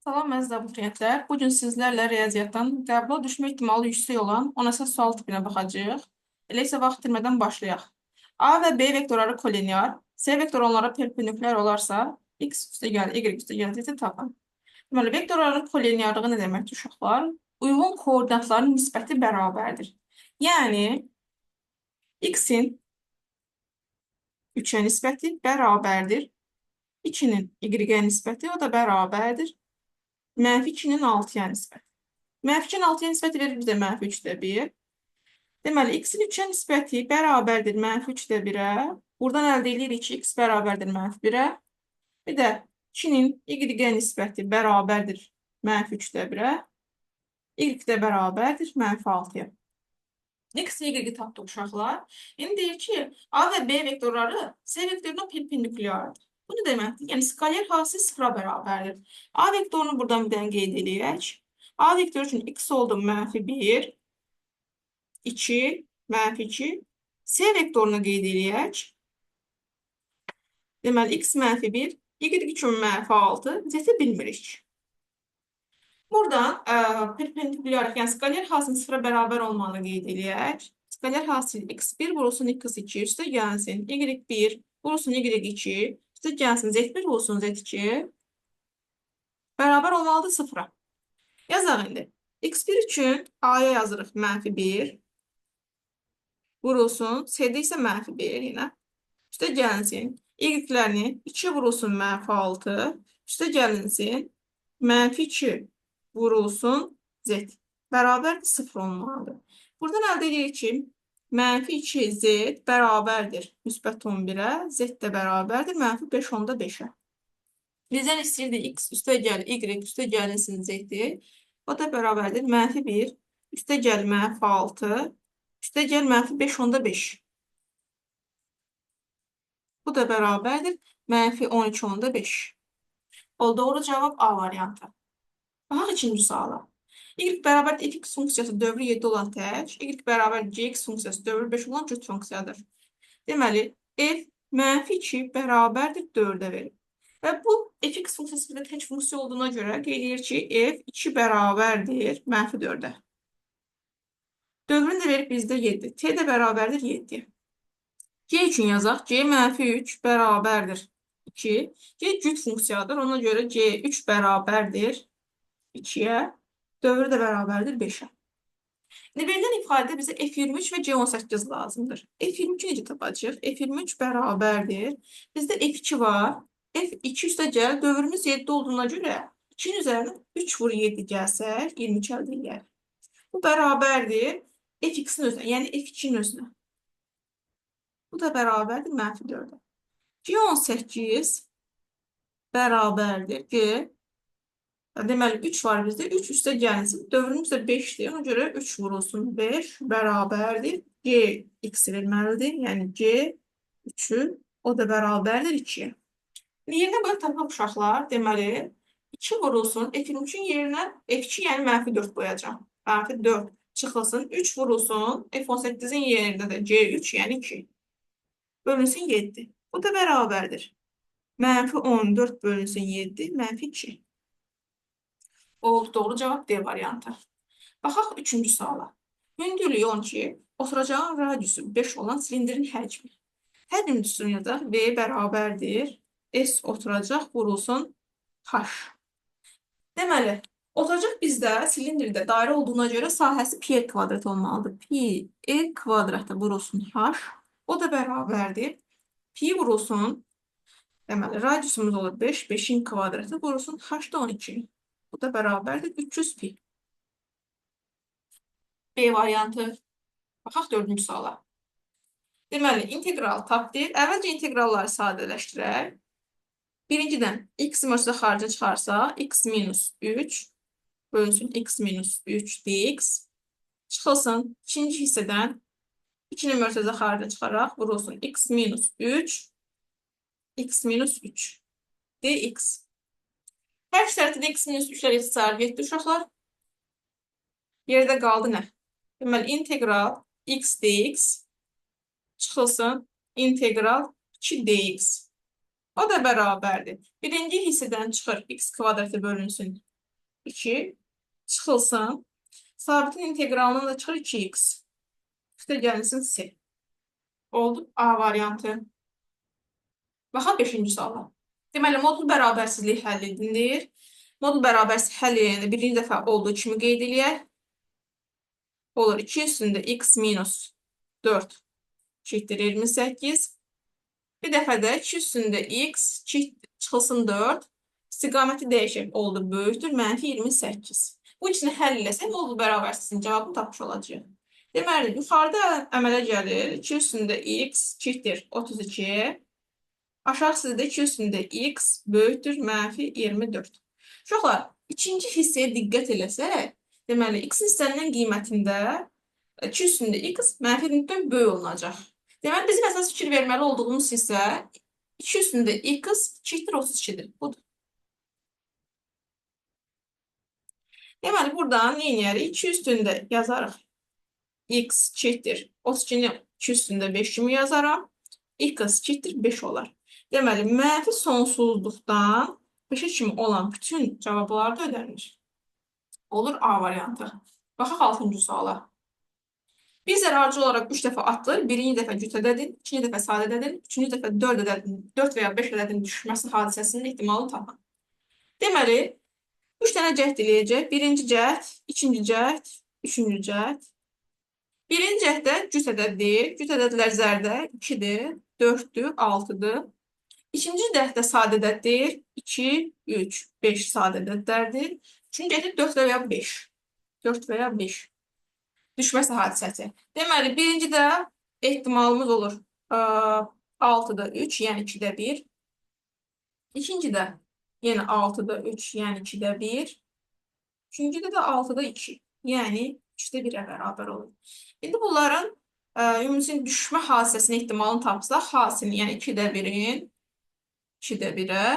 Salam əziz abituriyentlər. Bu gün sizlərlə riyaziyyatdan qəbula düşmə ehtimalı yüksək olan 10 əsas sual tipinə baxacağıq. Elə isə vaxt itirmədən başlayaq. A və B vektorları kolinear, C vektoru onlara perpendikulyar olarsa, x üstəgəl, y üstəgəl z tapın. Deməli, vektorların kolinearlığı nə deməkdir uşaqlar? Uyğun koordinatların nisbəti bərabərdir. Yəni, x-in 3-ə nisbəti bərabərdir. 2-nin y-ə nisbəti o da bərabərdir. -2-nin 6-ya nisbəti. -2-nin 6-ya nisbəti verir bizə -3-1. Deməli, x-in 3-ə nisbəti bərabərdir -3-1-ə. Buradan əldə edirik ki, x bərabərdir -1-ə. Bir də 2-nin y-ə nisbəti bərabərdir -3-1-ə. Y də bərabərdir -6-ya. X, y tapdıq uşaqlar. İndi deyir ki, A və B vektorları C vektoruna perpendikulyardır. Bu nə deməkdir? Yəni, skaler hasil sıfıra bərabərdir. A vektorunu buradan bir dənə qeyd edək. A vektoru üçün x oldu -1, 2, -2. C vektorunu qeyd edək. Deməli, x -1, y üçün -6, z-i bilmirik. Buradan perpendikulyar, yəni skaler hasilin sıfıra bərabər olmağını qeyd edək. Skaler hasil x1 vurulsun x2 üstə gəlsin. Y1 vurulsun y2 üstə gəlsin. Z1 vurulsun z2 bərabər olmalıdır sıfıra. Yazaq indi. x1 üçün a-ya yazırıq -1 vurulsun. C-də isə -1 yenə. Üstə gəlsin. Y-lərini 2 vurulsun -6 üstə gəlinsin. -2 vurulsun z. Bərabərdir 0 olmalıdır. Buradan əldə edirik ki, -2z bərabərdir müsbət 11-ə, z də bərabərdir -5/5-ə. Bizdən istəyirdi x üstəgəl y üstə gəlinsin z-i. O da bərabərdir -1 üstəgəl -6 üstəgəl -5/5. Bu da bərabərdir -13/5. O doğru cavab A variantı. Baxaq ikinci suala. Y bərabər fx funksiyası dövrü 7 olan tək, y bərabər gx funksiyası dövrü 5 olan cüt funksiyadır. Deməli, f -2 bərabərdir 4-ə verir. Və bu fx funksiyası bir tək funksiya olduğuna görə qeyd edir ki, f 2 bərabərdir -4-ə. Dövrünü də verib bizdə 7. T də bərabərdir 7. C üçün yazaq. C -3 bərabərdir 2. C cüt funksiyadır. Ona görə C 3 bərabərdir 2-yə, dövrü də bərabərdir 5-ə. İndi verilən ifadə bizə F23 və C18 lazımdır. F23 necə tapacaq? F23 bərabərdir. Bizdə F2 var. F2 üstə gəl, dövrümüz 7 olduğuna görə 2-nin üzərinə 3 vur 7 gəlsək, 22 əldə edək. Bu bərabərdir F2-in özünə, yəni F2-nin özünə. Bu da bərabərdir -4-ə. C18 bərabərdir G. Deməli, 3 var bizdə. 3 üstə gəlinsin. Dövrümüz də 5-dir. Ona görə 3 vurulsun 5 bərabərdir. G x verməlidir. Yəni, G 3-ü o da bərabərdir 2-yə. Yerinə qoyub tapaq uşaqlar. Deməli, 2 vurulsun. F23-ün yerinə F2, yəni -4 qoyacaq. -4 çıxılsın. 3 vurulsun. F18-in yerində də C3, yəni 2. Bölünsün 7. Bu da bərabərdir. -14 bölünsün 7, -2. Oldu, doğru cavab D variantı. Baxaq üçüncü suala. Hündürlüyü 12, oturacağın radiusu 5 olan silindirin həcmi. Hər birini düşünəcək. V bərabərdir. S oturacaq vurulsun H. Deməli, oturacaq bizdə silindirdə dairə olduğuna görə sahəsi pi kvadrat olmalıdır. Pi kvadratı vurulsun H. O da bərabərdir. Pi vurulsun. Deməli, radiusumuz olur 5. 5-in kvadratı vurulsun H da 12. Bu da bərabərdir 300 pi. B variantı. Baxaq 4-cü suala. Deməli, integral tapdıq. Əvvəlcə integralları sadələşdirək. Birincidən x mötərizə xaricə çıxarsa, x minus 3 bölünsün x minus 3 dx. Çıxılsın. İkinci hissədən 2-ni mötərizə xaricə çıxaraq vurulsun x minus 3 x minus 3 dx. Hər iki tərəfdə x minus 3-lər ixtisar getdi uşaqlar. Yerdə qaldı nə? Deməli, integral x dx çıxılsın. İntegral 2 dx. O da bərabərdir. Birinci hissədən çıxır x kvadratı bölünsün 2 çıxılsın. Sabitin integralından da çıxır 2x. Üstə gəlinsin C. Oldu A variantı. Baxaq 5-ci suala. Deməli, modul bərabərsizlik həll edilir. Modul bərabərsizlik həll edəndə birinci dəfə olduğu kimi qeyd eləyək. Olur 2 üstündə x minus 4 eşittir 28. Bir dəfə də 2 üstündə x çıxılsın 4. İstiqaməti dəyişək oldu böyükdür mənfi 28. Bu ikisini həll eləsək modul bərabərsizliyin cavabını tapmış olacağıq. Deməli, yuxarıda əmələ gəlir 2 üstündə x eşittir 32. Aşağısında 2 üstündə x böyükdür mənfi 24. Uşaqlar, ikinci hissəyə diqqət eləsək, deməli, x hissənin qiymətində 2 üstündə x mənfi 24 böyük olunacaq. Deməli, bizim əsas fikir verməli olduğumuz hissə 2 üstündə x eşitdir 32-dir. Budur. Deməli, buradan nə edərik? 2 üstündə yazarıq. X eşitdir 32-ni 2 üstündə 5 kimi yazaram. X eşitdir 5 olar. Deməli, mənfi sonsuzluqdan 5-ə kimi olan bütün cavablar da ödənir. Olur A variantı. Baxaq 6-cı suala. Bir zərarcı olaraq 3 dəfə atılır. Birinci dəfə cüt ədədin, ikinci dəfə sadə ədədin, üçüncü dəfə 4 ədədin, 4 və ya 5 ədədin düşməsi hadisəsinin ehtimalını tapın. Deməli, 3 dənə cəhd eləyəcək. Birinci cəhd, ikinci cəhd, üçüncü cəhd. Birinci cəhddə cüt ədəddir. Cüt ədədlər zərdə 2-dir, 4-dür, 6-dır. İkinci cəhddə sadə ədəddir. 2, 3, 5 sadə ədədlərdir. Üçüncü cəhdə 4 və ya 5. 4 və ya 5. Düşməsi hadisəsi. Deməli, birincidə ehtimalımız olur 6-da 3, yəni 2-də 1. İkincidə yenə 6-da 3, yəni 2-də 1. Üçüncüdə də 6-da 2, yəni 3-də 1-ə bərabər olur. İndi bunların ümumisinin düşmə hadisəsinin ehtimalını tapsaq, hasini, yəni 2-də 1-in 2-də 1-ə,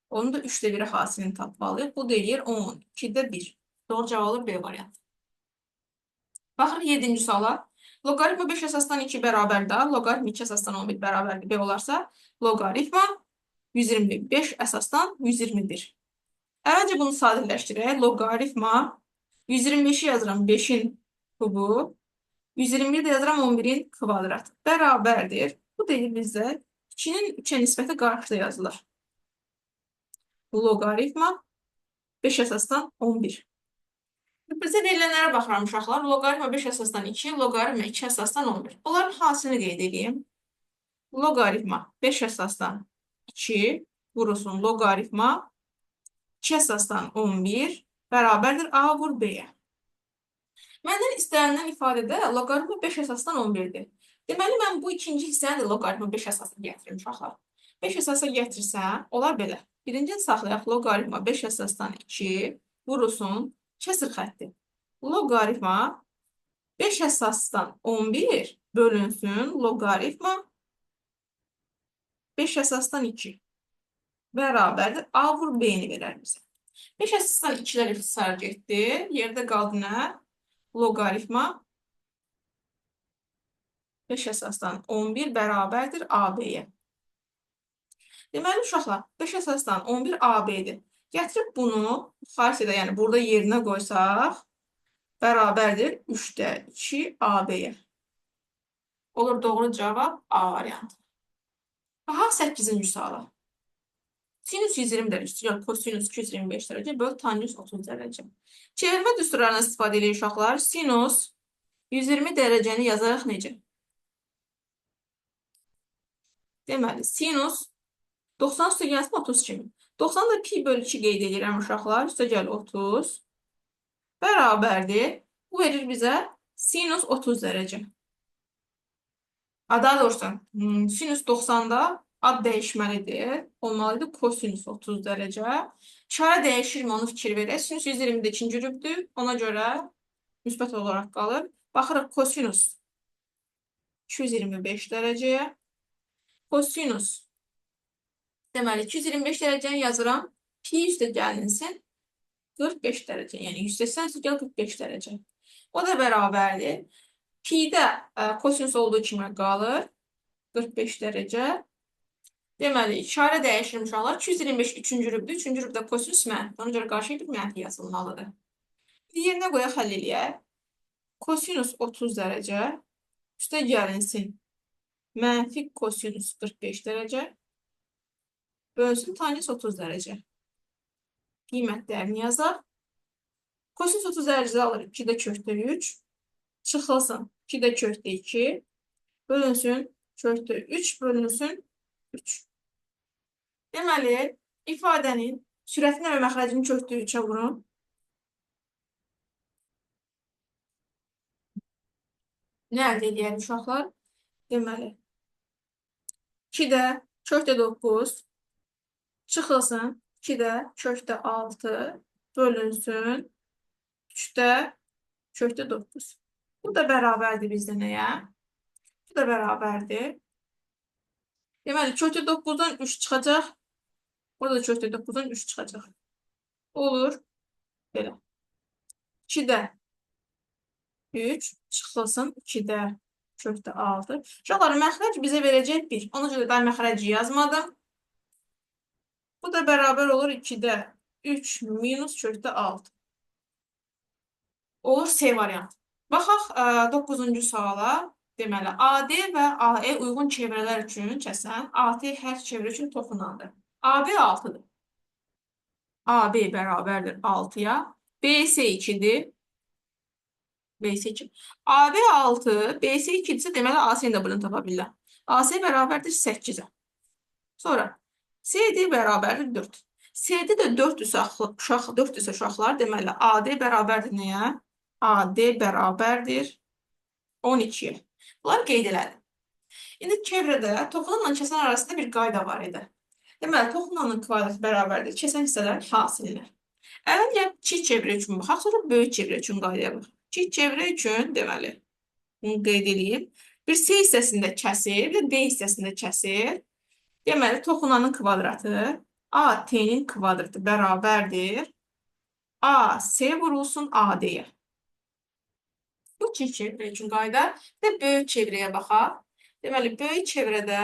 onun da 3-də 1-ə hasilini tapmalıyıq. Bu deyir 10, 2-də 1. Doğru cavab olur B variantı. Baxırıq 7-ci suala. Loqaritma 5 əsasdan 2 bərabərdə, loqaritma 2 əsasdan 11 bərabərdir B olarsa, loqaritma 125 əsasdan 121. Əvvəlcə bunu sadələşdirək. Loqaritma 125-i yazıram 5-in kubu, 121-i də yazıram 11-in kvadratı. Bərabərdir. Bu deyir bizdə 2-nin 3-ə nisbəti qarşıda yazılır. Loqaritma 5 əsasdan 11. Bizə verilənlərə baxıram uşaqlar. Loqaritma 5 əsasdan 2, loqaritma 2 əsasdan 11. Onların hasilini qeyd edeyim. Loqaritma 5 əsasdan 2 vurulsun loqaritma 2 əsasdan 11 bərabərdir A vur B-yə. Məndən istənilən ifadədə loqaritma 5 əsasdan 11-dir. Deməli, mən bu ikinci hissəni də loqaritma 5 əsasa gətirim uşaqlar. 5 əsasa gətirsəm, olar belə. Birincini saxlayaq, loqaritma 5 əsasdan 2 vurulsun kəsr xətti. Loqaritma 5 əsasdan 11 bölünsün loqaritma 5 əsasdan 2 bərabərdir. A vur B-ni verər bizə. 5 əsasdan 2-lər ixtisar getdi. Yerdə qaldı nə? Loqaritma 5 əsasdan 11 bərabərdir AB-yə. Deməli, uşaqlar, 5 əsasdan 11 AB-dir. Gətirib bunu xaricdə, yəni burada yerinə qoysaq, bərabərdir 3-də 2 AB-yə. Olur doğru cavab A variantı. Aha, 8-ci suala. Sinüs 120 dərəcə, yəni kosinüs 225 dərəcə böl tanjus 30 dərəcə. Çevirmə düsturlarına istifadə edirik uşaqlar. Sinus 120 dərəcəni yazaraq necə? Deməli, sinus 90 üstə gəlsin 30 kimi. 90-da pi bölü 2 qeyd edirəm uşaqlar. Üstə gəl 30. Bərabərdir. Bu verir bizə sinus 30 dərəcə. Daha doğrusu, sinus 90-da ad dəyişməlidir. Olmalıydı kosinus 30 dərəcə. İşarə dəyişirmi, onu fikir verək. Sinus 120-də ikinci rübdür. Ona görə müsbət olaraq qalır. Baxırıq kosinus 225 dərəcəyə. Kosinus deməli 225 dərəcəni yazıram. Pi üstə gəlinsin 45 dərəcə. Yəni 180 üstə gəl 45 dərəcə. O da bərabərdir. Pi'də kosinus olduğu kimi qalır. 45 dərəcə. Deməli, işarə dəyişir uşaqlar. 225 üçüncü rübdür. Üçüncü rübdə kosinus mənfi. Ona görə qarşıya bir mənfi yazılmalıdır. Yerinə qoyaq, həll eləyək. Kosinus 30 dərəcə üstə gəlinsin. Mənfi kosinus 45 dərəcə bölünsün tangens 30 dərəcə. Qiymətlərini yazaq. Kosinus 30 dərəcədə alır 2-də kökdə 3. Çıxılsın 2-də kökdə 2. Bölünsün kökdə 3 bölünsün 3. Deməli, ifadənin sürətini və məxrəcini kökdə 3-ə vurun. Nə əldə edəyək uşaqlar? Deməli, 2-də kökdə 9 çıxılsın 2-də kökdə 6 bölünsün 3-də kökdə 9. Bu da bərabərdir bizdə nəyə? Bu da bərabərdir. Deməli, kökdə 9-dan 3 çıxacaq. Burada da kökdə 9-dan 3 çıxacaq. Olur. Belə. 2-də 3 çıxılsın 2-də kökdə 6. Uşaqlar, məxrəc bizə verəcək 1. Ona görə mən məxrəci yazmadım. Bu da bərabər olur 2-də 3 minus kökdə 6. Olur C variantı. Baxaq 9-cu suala. Deməli, AD və AE uyğun çevrələr üçün kəsən AT hər çevrə üçün toxunandır. AB 6-dır. AB bərabərdir 6-ya. BS 2-dir. BS 2. AB 6, BS 2-dirsə, deməli AC-ni də buradan tapa bilirlər. AC bərabərdir 8-ə. Sonra CD bərabərdir 4. CD də 4-dürsə uşaqlar, deməli AD bərabərdir nəyə? AD bərabərdir 12-yə. Bunları qeyd elədim. İndi çevrədə toxunanla kəsən arasında bir qayda var idi. Deməli, toxunanın kvadratı bərabərdir kəsən hissələr hasillər. Əvvəlcə kiçik çevrə üçün baxaq, sonra böyük çevrə üçün qaydaya baxaq. Kiçik çevrə üçün, deməli, bunu qeyd edeyim. Bir C hissəsində kəsir, bir də D hissəsində kəsir. Deməli, toxunanın kvadratı AT-nin kvadratı bərabərdir AC vurulsun AD-yə. Bu kiçik çevrə üçün qayda. Bir də böyük çevrəyə baxaq. Deməli, böyük çevrədə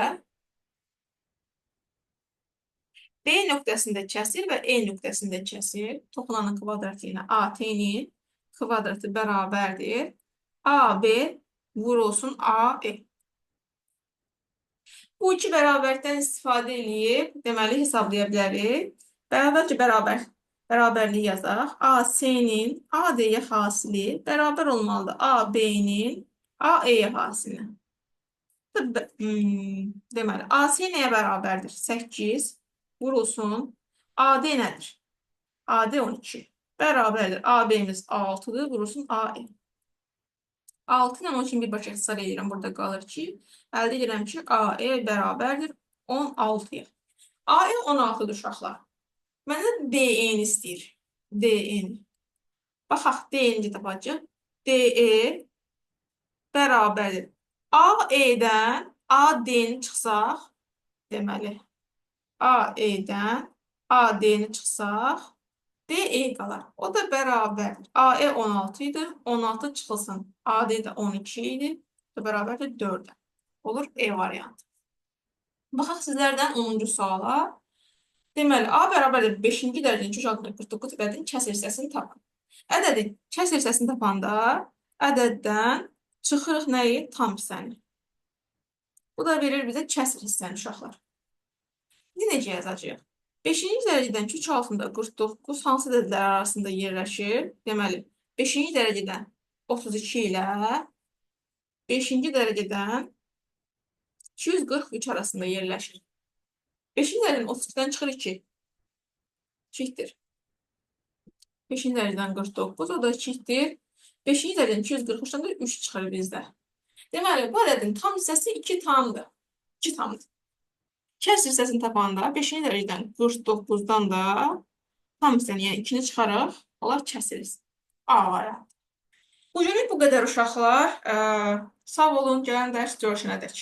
B nöqtəsində kəsir və E nöqtəsində kəsir. Toxunanın kvadratı ilə AT-nin kvadratı bərabərdir AB vurulsun AE. Bu iki bərabərlikdən istifadə edib, deməli, hesablaya bilərik. Bərabərcə bərabərliyi yazaq. AC-nin AD-yə hasili bərabər olmalıdır AB-nin AE-yə hasilinə. Deməli, AC nəyə bərabərdir? 8 vurulsun. AD nədir? AD 12. Bərabərdir. AB-miz 6-dır. Vurulsun AE. 6 ilə 12-ni birbaşa hesab edirəm. Burada qalır ki, əldə edirəm ki, AE bərabərdir 16-ya. AE 16-dır uşaqlar. Məndən DE-ni istəyir. DE-ni. Baxaq, DE-ni tapacaq. DE bərabərdir. AE-dən AD-ni çıxsaq, deməli, AE-dən AD-ni çıxsaq, DE qalar. O da bərabərdir. AE 16 idi. 16 çıxılsın. AD də 12 idi. O da bərabərdir 4-ə. Olur E variantı. Baxaq sizlərdən 10-cu suala. Deməli, A bərabərdir 5-ci dərəcənin kök altında 49 ədədin kəsr hissəsini tapın. Ədədin kəsr hissəsini tapanda ədəddən çıxırıq nəyi? Tam hissəni. Bu da verir bizə kəsr hissəni uşaqlar. İndi necə yazacağıq? 5-ci dərəcədən kök altında 49 hansı ədədlər arasında yerləşir? Deməli, 5-ci dərəcədən 32 ilə 5-ci dərəcədən 243 arasında yerləşir. 5-ci dərəcədən 32-dən çıxır 2. 2-dir. 5-ci dərəcədən 49, o da 2-dir. 5-ci dərəcədən 243-dən də 3 çıxır bizdə. Deməli, bu ədədin tam hissəsi 2 tamdır. 2 tamdır. Kəsr hissəsini tapanda 5-ci dərəcədən 49-dan da tam hissəni, yəni 2-ni çıxaraq, onlar kəsiriz. A variantı. Bugünlük bu qədər uşaqlar. Sağ olun, gələn dərs görüşənədək.